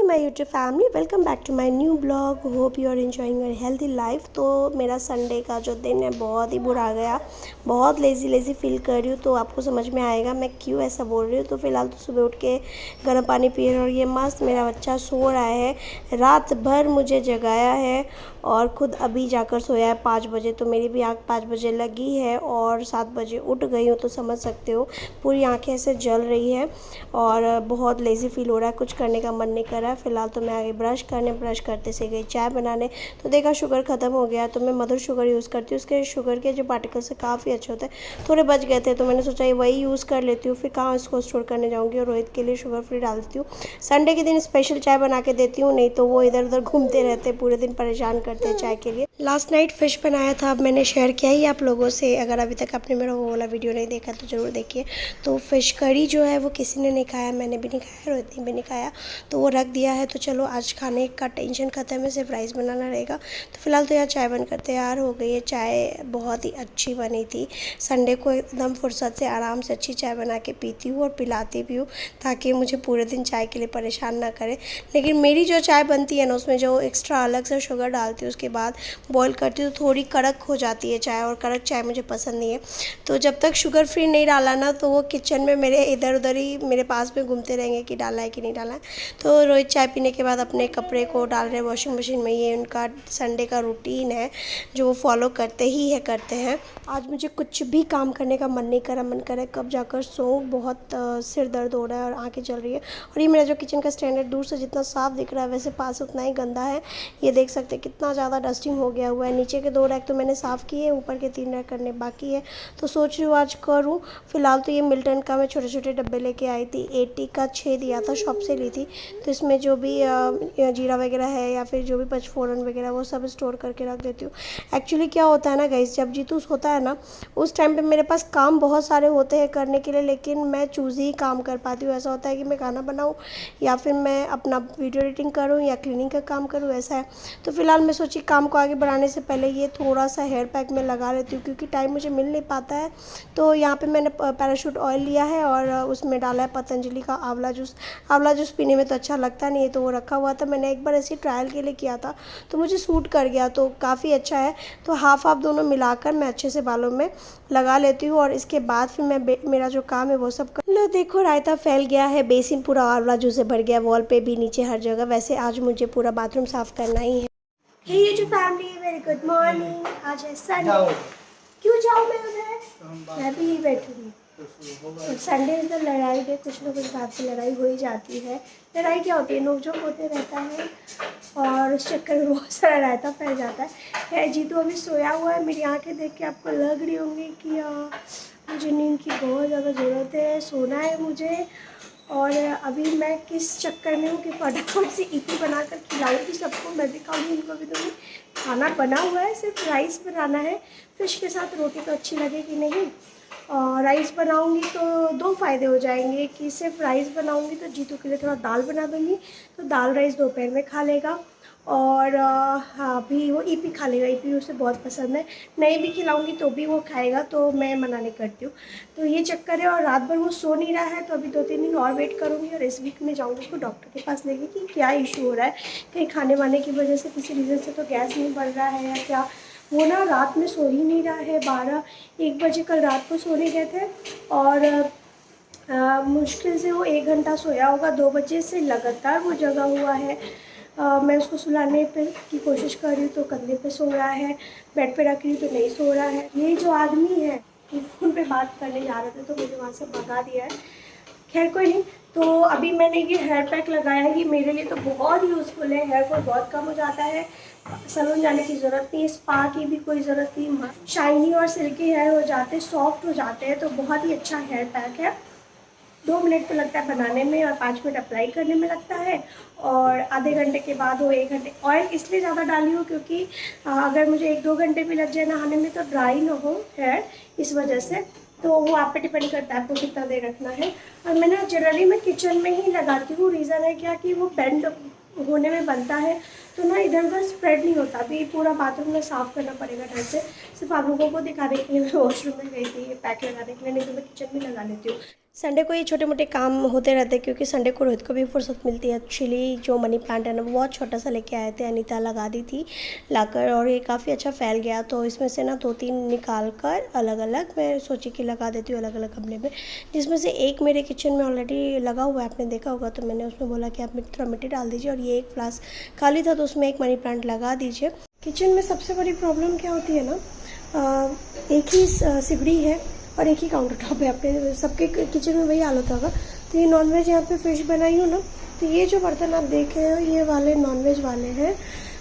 My YouTube family, welcome back to my new blog. Hope you are enjoying your healthy life. तो मेरा Sunday का जो दिन है बहुत ही बुरा गया, बहुत लेज़ी फील कर रही हूँ। तो आपको समझ में आएगा मैं क्यों ऐसा बोल रही हूँ। तो फिलहाल तो सुबह उठ के गर्म पानी पी रही हूँ और ये मस्त मेरा बच्चा सो रहा है। रात भर मुझे जगाया है और ख़ुद अभी जाकर सोया है 5 बजे। तो मेरी भी आँख 5 बजे लगी है और 7 बजे उठ गई हूँ। तो समझ सकते हो पूरी आँखें ऐसे जल रही है और बहुत लेज़ी फील हो रहा है, कुछ करने का मन नहीं कर रहा है। फ़िलहाल तो मैं आगे ब्रश करते से गई चाय बनाने। तो देखा शुगर ख़त्म हो गया, तो मैं मदर शुगर यूज़ करती हूँ। उसके शुगर के जो पार्टिकल्स है काफ़ी अच्छे होते हैं। थोड़े बच गए थे तो मैंने सोचा ये वही यूज़ कर लेती हूँ, फिर कहाँ इसको स्टोर करने जाऊँगी। और रोहित के लिए शुगर फ्री डाल देती हूँ। संडे के दिन स्पेशल चाय बना के देती हूँ, नहीं तो वो इधर उधर घूमते रहते, पूरे दिन परेशान करते हैं चाय के लिए। लास्ट नाइट फ़िश बनाया था, अब मैंने शेयर किया ही आप लोगों से। अगर अभी तक आपने मेरा वो वाला वीडियो नहीं देखा तो ज़रूर देखिए। तो फ़िश करी जो है वो किसी ने नहीं खाया, मैंने भी नहीं खाया, रोहित ने भी नहीं खाया, तो वो रख दिया है। तो चलो आज खाने का टेंशन ख़त्म है, सिर्फ राइस बनाना रहेगा। तो फिलहाल तो यार चाय बनकर तैयार हो गई है। चाय बहुत ही अच्छी बनी थी। संडे को एकदम फुर्सत से आराम से अच्छी चाय बना के पीती हूँ और पिलाती भी हूँ, ताकि मुझे पूरे दिन चाय के लिए परेशान ना करे। लेकिन मेरी जो चाय बनती है ना, उसमें जो एक्स्ट्रा अलग से शुगर डालती हूँ, उसके बाद बॉईल करती हूँ तो थोड़ी कड़क हो जाती है चाय, और कड़क चाय मुझे पसंद नहीं है। तो जब तक शुगर फ्री नहीं डाला ना, तो वो किचन में मेरे इधर उधर ही मेरे पास में घूमते रहेंगे कि डाला है कि नहीं डाला है। तो रोहित चाय पीने के बाद अपने कपड़े को डाल रहे हैं वॉशिंग मशीन में। ये उनका संडे का रूटीन है जो वो फॉलो करते हैं। आज मुझे कुछ भी काम करने का मन नहीं करा, मन करे कब जाकर सो। बहुत सिर दर्द हो रहा है और आँखें जल रही है। और ये मेरा जो किचन का स्टैंड है, दूर से जितना साफ दिख रहा है वैसे पास उतना ही गंदा है। ये देख सकते हैं कितना ज़्यादा डस्टिंग हो गया हुआ है। नीचे के 2 रैक तो मैंने साफ़ किए, ऊपर के 3 रैक करने बाकी है। तो सोच रही हूँ आज करूँ। फ़िलहाल तो ये मिल्टन का मैं छोटे छोटे डब्बे लेके आई थी, 80 का 6 दिया था, शॉप से ली थी। तो इसमें जो भी जीरा वगैरह है या फिर जो भी पचफोरन वगैरह वो सब स्टोर करके रख देती हूँ। एक्चुअली क्या होता है ना गाइस, जब जीतू होता है ना, उस टाइम पे मेरे पास काम बहुत सारे होते हैं करने के लिए, लेकिन मैं चूज़ ही काम कर पाती हूँ। ऐसा होता है कि मैं खाना बनाऊँ या फिर मैं अपना वीडियो एडिटिंग करूँ या क्लीनिंग का काम करूँ, ऐसा है। तो फिलहाल मैं सोची काम को आगे बढ़ाने से पहले ये थोड़ा सा हेयर पैक में लगा लेती हूँ, क्योंकि टाइम मुझे मिल नहीं पाता है। तो यहाँ पे मैंने पैराशूट ऑयल लिया है और उसमें डाला है पतंजलि का आंवला जूस। आंवला जूस पीने में तो अच्छा लगता नहीं है, तो वो रखा हुआ था। मैंने एक बार ऐसे ट्रायल के लिए किया था तो मुझे सूट कर गया, तो काफ़ी अच्छा है। तो हाफ हाफ दोनों मिलाकर मैं अच्छे से बालों में लगा लेती हूँ और इसके बाद फिर मैं मेरा जो काम है वो सब कर लो। देखो रायता फैल गया है, बेसिन पूरा आंवला जूस से भर गया, वॉल पे भी, नीचे हर जगह। वैसे आज मुझे पूरा बाथरूम साफ़ करना ही है। Hey YouTube family, very good morning. आज है संडे। क्यों जाऊँ मैं उधर, मैं भी बैठूँगी। तो संडे तो लड़ाई के कुछ ना कुछ बात से लड़ाई हो ही जाती है। लड़ाई क्या होती है, नोकझोंक होते रहता है और उस चक्कर में बहुत सारा रायता फैल जाता है। खैर जीतू अभी सोया हुआ है। मेरी आंखें देख के आपको लग रही होंगी कि मुझे नींद की बहुत ज़्यादा ज़रूरत है, सोना है मुझे। और अभी मैं किस चक्कर में हूँ कि फटाफट से इडली बनाकर खिलाऊंगी सबको, मैं भी खाऊंगी, इनको भी दूँगी। खाना बना हुआ है, सिर्फ राइस बनाना है। फ़िश के साथ रोटी तो अच्छी लगेगी नहीं, और राइस बनाऊंगी तो 2 फ़ायदे हो जाएंगे कि सिर्फ राइस बनाऊंगी तो जीतू के लिए थोड़ा दाल बना दूंगी, तो दाल राइस दोपहर में खा लेगा। और हाँ, भी वो ईपी खा लेगा, ईपी उसे बहुत पसंद है। नहीं भी खिलाऊंगी तो भी वो खाएगा, तो मैं मना नहीं करती हूँ। तो ये चक्कर है। और रात भर वो सो नहीं रहा है, तो अभी 2-3 दिन और वेट करूँगी और इस वीक में जाऊँगी उसको डॉक्टर के पास लेके कि क्या इशू हो रहा है। कहीं खाने वाने की वजह से किसी रीज़न से तो गैस नहीं बढ़ रहा है या क्या। वो ना रात में सो ही नहीं रहा है, 12-1 बजे कल रात को सोने गए थे और मुश्किल से वो 1 घंटा सोया होगा। 2 बजे से लगातार वो जगा हुआ है। मैं उसको सुलाने की कोशिश कर रही हूँ तो कंधे पे सो रहा है, बेड पे रख रही हूँ तो नहीं सो रहा है। ये जो आदमी है ये फ़ोन पे बात करने जा रहे थे तो मुझे वहाँ से भगा दिया है। खैर कोई नहीं। तो अभी मैंने ये हेयर पैक लगाया है, ये मेरे लिए तो बहुत यूज़फुल है। हेयर फॉल बहुत कम हो जाता है, सैलून जाने की ज़रूरत नहीं है, स्पा की भी कोई ज़रूरत नहीं, शाइनी और सिल्की हेयर हो जाते हैं, सॉफ्ट हो जाते हैं। तो बहुत ही अच्छा हेयर पैक है। 2 मिनट तो लगता है बनाने में और 5 मिनट अप्लाई करने में लगता है, और आधे घंटे के बाद वो 1 घंटे। ऑयल इसलिए ज़्यादा डाली हूँ क्योंकि अगर मुझे 1-2 घंटे भी लग जाए नहाने में तो ड्राई ना हो हेयर, इस वजह से। तो वो आप पे डिपेंड करता है आपको कितना देर रखना है। और मैं ना जनरली मैं किचन में ही लगाती हूँ। रीज़न है क्या कि वो बेंड होने में बनता है, तो ना इधर उधर स्प्रेड नहीं होता। अभी पूरा बाथरूम में साफ़ करना पड़ेगा ढंग से। सिर्फ आप लोगों को दिखाने के लिए मैं वॉशरूम में गई थी ये पैक लगाने के लिए, नहीं तो मैं किचन में लगा लेती हूँ। संडे को ये छोटे मोटे काम होते रहते हैं क्योंकि संडे को रोहित को भी फुर्सत मिलती है। एक्चुअली जो मनी प्लांट है ना वो बहुत छोटा सा लेके आए थे, अनीता लगा दी थी लाकर, और ये काफ़ी अच्छा फैल गया। तो इसमें से ना 2-3 निकाल कर अलग अलग मैं सोची कि लगा देती हूँ अलग अलग गमले में, जिसमें से एक मेरे किचन में ऑलरेडी लगा हुआ है, आपने देखा होगा। तो मैंने उसमें बोला कि आप थोड़ा मिट्टी डाल दीजिए, और ये एक फ्लास्क खाली था तो उसमें एक मनी प्लांट लगा दीजिए। किचन में सबसे बड़ी प्रॉब्लम क्या होती है ना, एक ही सिगड़ी है और एक ही काउंटर टॉप है। अपने सबके किचन में वही हालत होगा। तो ये नॉनवेज यहाँ पे फ़िश बनाई हूँ ना, तो ये जो बर्तन आप देख रहे हो ये वाले नॉनवेज वाले हैं,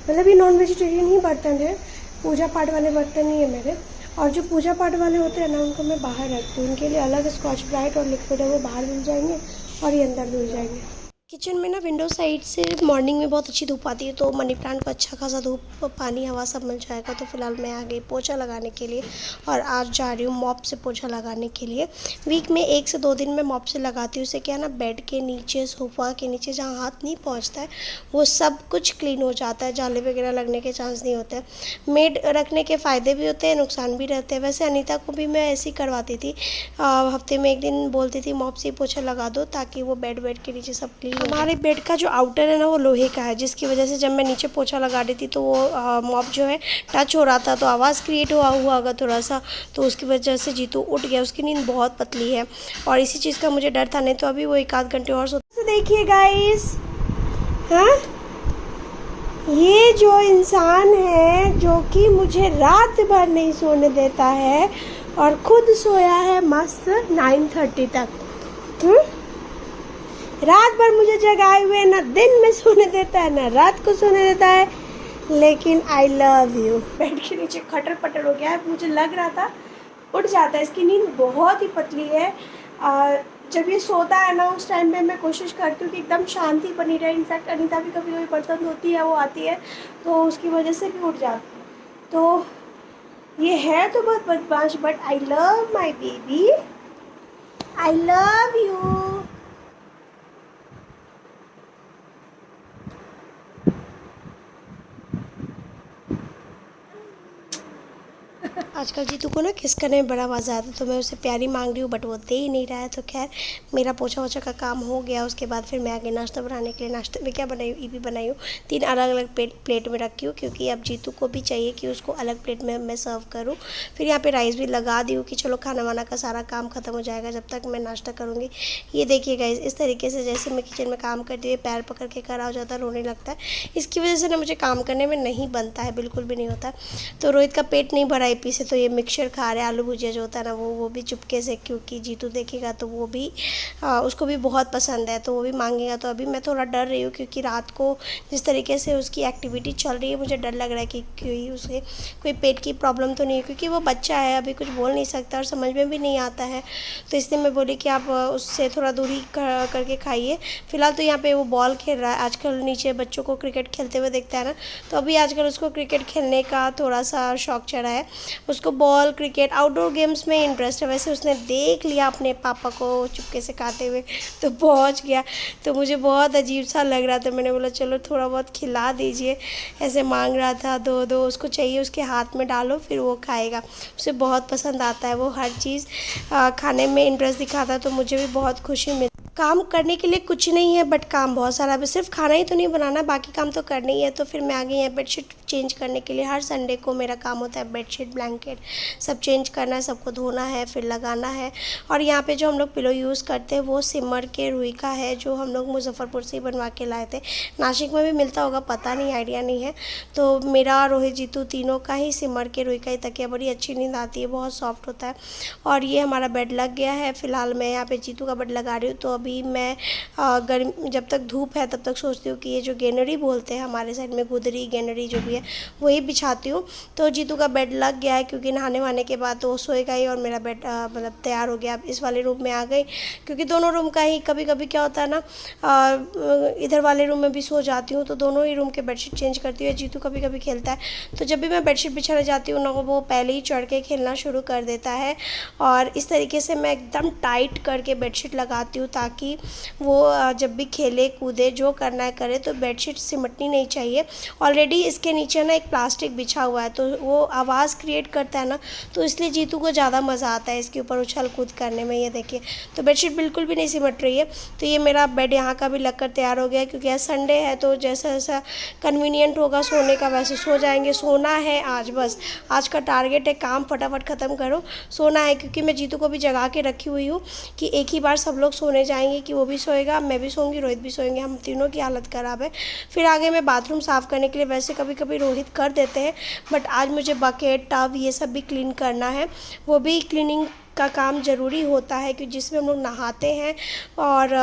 मतलब ये नॉन वेजिटेरियन ही बर्तन है, पूजा पाठ वाले बर्तन नहीं है मेरे। और जो पूजा पाठ वाले होते हैं ना उनको मैं बाहर रखती हूँ, उनके लिए अलग स्कॉच ब्राइट और लिक्विड है वो बाहर धुल जाएंगे और ये अंदर धुल जाएंगे। किचन में ना विंडो साइड से मॉर्निंग में बहुत अच्छी धूप आती है, तो मनी प्लांट को अच्छा खासा धूप पानी हवा सब मिल जाएगा। तो फिलहाल मैं आ गई पोछा लगाने के लिए, और आज जा रही हूँ मॉप से पोछा लगाने के लिए। वीक में 1 से 2 दिन मैं मॉप से लगाती हूँ। उससे क्या है ना, बेड के नीचे, सोफ़ा के नीचे जहाँ हाथ नहीं पहुँचता है वो सब कुछ क्लीन हो जाता है, जाले वगैरह लगने के चांस नहीं होते हैं। मेड रखने के फ़ायदे भी होते हैं, नुकसान भी रहते हैं। वैसे अनीता को भी मैं ऐसे ही करवाती थी, हफ्ते में 1 दिन बोलती थी मॉप से पोछा लगा दो, ताकि वो बेड के नीचे सब क्लीन। हमारे बेड का जो आउटर है ना वो लोहे का है, जिसकी वजह से जब मैं नीचे पोछा लगा रही थी तो वो मॉप जो है टच हो रहा था, तो आवाज़ क्रिएट हुआ होगा थोड़ा सा, तो उसकी वजह से जीतू उठ गया। उसकी नींद बहुत पतली है और इसी चीज़ का मुझे डर था, नहीं तो अभी वो 1-8 घंटे और सोता। देखिए गाइस, हाँ, ये जो इंसान है जो कि मुझे रात भर नहीं सोने देता है और खुद सोया है मस्त 9:30 तक। रात भर मुझे जगाए हुए, ना दिन में सोने देता है ना रात को सोने देता है, लेकिन आई लव यू। बेड के नीचे खटर पटर हो गया है, मुझे लग रहा था उठ जाता है। इसकी नींद बहुत ही पतली है। जब ये सोता है ना उस टाइम पे मैं कोशिश करती हूँ कि एकदम शांति बनी रहे। इनफैक्ट अनीता भी कभी कोई बर्तन धोती है, वो आती है तो उसकी वजह से भी उठ जाती है। तो ये है तो बहुत बदमाश, but I love my baby, I love you. आजकल जीतू को ना किस करने में बड़ा मज़ा आता है, तो मैं उसे प्यारी मांग रही हूँ बट वो दे ही नहीं रहा है। तो खैर मेरा पोछा वोछा का काम हो गया। उसके बाद फिर मैं आगे नाश्ता बनाने के लिए, नाश्ते में क्या बनाई हूँ, ईबी बनाई हूँ। 3 अलग अलग प्लेट में रखी हूँ, क्योंकि अब जीतू को भी चाहिए कि उसको अलग प्लेट में मैं सर्व करूँ। फिर यहाँ पर राइस भी लगा दी हूँ कि चलो खाना वाना का सारा काम ख़त्म हो जाएगा जब तक मैं नाश्ता करूँगी। ये देखिए गाइस, इस तरीके से जैसे मैं किचन में काम करती हुई पैर पकड़ के खड़ा हो जाता है, रोने लगता है। इसकी वजह से ना मुझे काम करने में नहीं बनता है, बिल्कुल भी नहीं होता। तो रोहित का पेट नहीं भरा ईपी से, तो ये मिक्सचर खा रहे हैं, आलू भुजिया जो होता है ना वो भी चुपके से, क्योंकि जीतू देखेगा तो वो भी उसको भी बहुत पसंद है, तो वो भी मांगेगा। तो अभी मैं थोड़ा डर रही हूँ, क्योंकि रात को जिस तरीके से उसकी एक्टिविटी चल रही है मुझे डर लग रहा है कि कोई उसे कोई पेट की प्रॉब्लम तो नहीं है, क्योंकि वो बच्चा है, अभी कुछ बोल नहीं सकता और समझ में भी नहीं आता है। तो इसलिए मैं बोली कि आप उससे थोड़ा दूरी करके खाइए। फिलहाल तो यहाँ पे वो बॉल खेल रहा है। आजकल नीचे बच्चों को क्रिकेट खेलते हुए देखता है ना, तो अभी आजकल उसको क्रिकेट खेलने का थोड़ा सा शौक चढ़ा है। उसको बॉल, क्रिकेट, आउटडोर गेम्स में इंटरेस्ट है। वैसे उसने देख लिया अपने पापा को चुपके से खाते हुए तो पहुंच गया, तो मुझे बहुत अजीब सा लग रहा था। मैंने बोला चलो थोड़ा बहुत खिला दीजिए, ऐसे मांग रहा था। दो उसको चाहिए, उसके हाथ में डालो फिर वो खाएगा। उसे बहुत पसंद आता है, वो हर चीज़ खाने में इंटरेस्ट दिखाता है, तो मुझे भी बहुत खुशी मिलती। काम करने के लिए कुछ नहीं है, बट काम बहुत सारा है। सिर्फ खाना ही तो नहीं बनाना, बाकी काम तो करना ही है। तो फिर मैं आ गई है बेडशीट चेंज करने के लिए। हर संडे को मेरा काम होता है बेडशीट, ब्लैंकेट सब चेंज करना है, सबको धोना है, फिर लगाना है। और यहाँ पे जो हम लोग पिलो यूज़ करते हैं वो सिमर के रुई का है, जो हम लोग मुजफ्फरपुर से ही बनवा के लाए थे। नासिक में भी मिलता होगा, पता नहीं, आइडिया नहीं है। तो मेरा, रोहित, जीतू तीनों का ही सिमर के रुई का ही तकिया। बड़ी अच्छी नींद आती है, बहुत सॉफ्ट होता है। और ये हमारा बेड लग गया है। फिलहाल मैं यहाँ पे जीतू का बेड लगा रही हूँ। तो अभी मैं गर्मी, जब तक धूप है तब तक सोचती हूँ कि ये जो गेनरी बोलते हैं हमारे साइड में, गुदरी गेनरी जो भी है, वही बिछाती हूँ। तो जीतू का बेड लग गया है क्योंकि नहाने वहाने के बाद तो वो सोएगा ही, और मेरा बेड मतलब तैयार हो गया। अब इस वाले रूम में आ गई क्योंकि दोनों रूम का ही कभी कभी क्या होता है ना, इधर वाले रूम में भी सो जाती हूँ तो दोनों ही रूम के बेडशीट चेंज करती हूँ। जीतू कभी कभी खेलता है तो जब भी मैं बेडशीट बिछाने जाती हूँ ना, वो पहले ही चढ़ के खेलना शुरू कर देता है। और इस तरीके से मैं एकदम टाइट करके बेडशीट लगाती हूँ ताकि वो जब भी खेले कूदे जो करना है करे, तो बेडशीट सिमटनी नहीं चाहिए। ऑलरेडी इसके नीचे ना एक प्लास्टिक बिछा हुआ है तो वो आवाज़ क्रिएट करता है ना, तो इसलिए जीतू को ज़्यादा मज़ा आता है इसके ऊपर उछल कूद करने में। ये देखिए, तो बेडशीट बिल्कुल भी नहीं सिमट रही है। तो ये मेरा बेड यहाँ का भी लगकर तैयार हो गया क्योंकि आज संडे है तो जैसा जैसा कन्वीनियंट होगा सोने का वैसे सो जाएंगे। सोना है आज, बस आज का टारगेट है, काम फटाफट ख़त्म करो, सोना है। क्योंकि मैं जीतू को भी जगा के रखी हुई हूँ कि एक ही बार सब लोग सोने जाएंगे, कि वो भी सोएगा, मैं भी सोऊंगी, रोहित भी सोएंगे, हम तीनों की हालत ख़राब है। फिर आगे मैं बाथरूम साफ़ करने के लिए वैसे कभी कभी रोहित कर देते हैं, बट आज मुझे बकेट टब ये सब भी क्लीन करना है। वो भी क्लीनिंग का काम ज़रूरी होता है कि जिसमें हम लोग नहाते हैं, और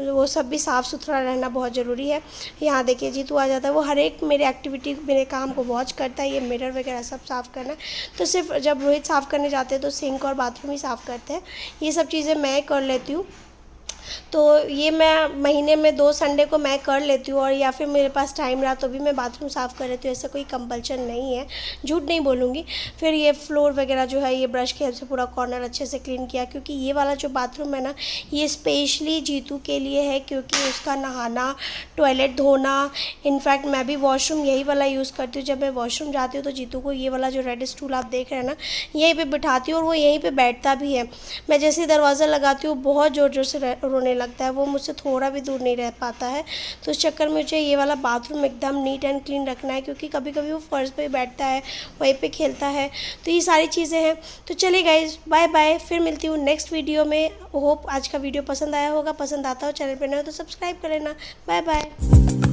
वो सब भी साफ़ सुथरा रहना बहुत ज़रूरी है। यहाँ देखिए जीतू आ जाता है, वो हर एक मेरे एक्टिविटी मेरे काम को वॉच करता है। ये मिरर वगैरह सब साफ़ करना है, तो सिर्फ जब रोहित साफ़ करने जाते हैं तो सिंक और बाथरूम ही साफ़ करते हैं। ये सब चीज़ें मैं कर लेती हूँ। तो ये मैं महीने में 2 संडे को मैं कर लेती हूँ, और या फिर मेरे पास टाइम रहा तो भी मैं बाथरूम साफ़ कर लेती हूँ। ऐसा कोई कंपल्शन नहीं है, झूठ नहीं बोलूँगी। फिर ये फ्लोर वगैरह जो है ये ब्रश की हेल्प से पूरा कॉर्नर अच्छे से क्लीन किया, क्योंकि ये वाला जो बाथरूम है ना, ये स्पेशली जीतू के लिए है, क्योंकि उसका नहाना, टॉयलेट धोना, इनफैक्ट मैं भी वॉशरूम यही वाला यूज़ करती हूँ। जब मैं वॉशरूम जाती हूँ तो जीतू को ये वाला जो रेड स्टूल आप देख रहे हैं ना, यहीं पर बिठाती हूँ और वो यहीं पर बैठता भी है। मैं जैसे ही दरवाज़ा लगाती हूँ बहुत ज़ोर ज़ोर से रोने लगता है, वो मुझसे थोड़ा भी दूर नहीं रह पाता है। तो इस चक्कर में मुझे ये वाला बाथरूम एकदम नीट एंड क्लीन रखना है, क्योंकि कभी कभी वो फर्श पे बैठता है, वहीं पे खेलता है। तो ये सारी चीज़ें हैं। तो चलिए गाइज, बाय बाय, फिर मिलती हूँ नेक्स्ट वीडियो में। होप आज का वीडियो पसंद आया होगा, पसंद आता हो चैनल पर नए हो तो सब्सक्राइब कर लेना। Bye bye.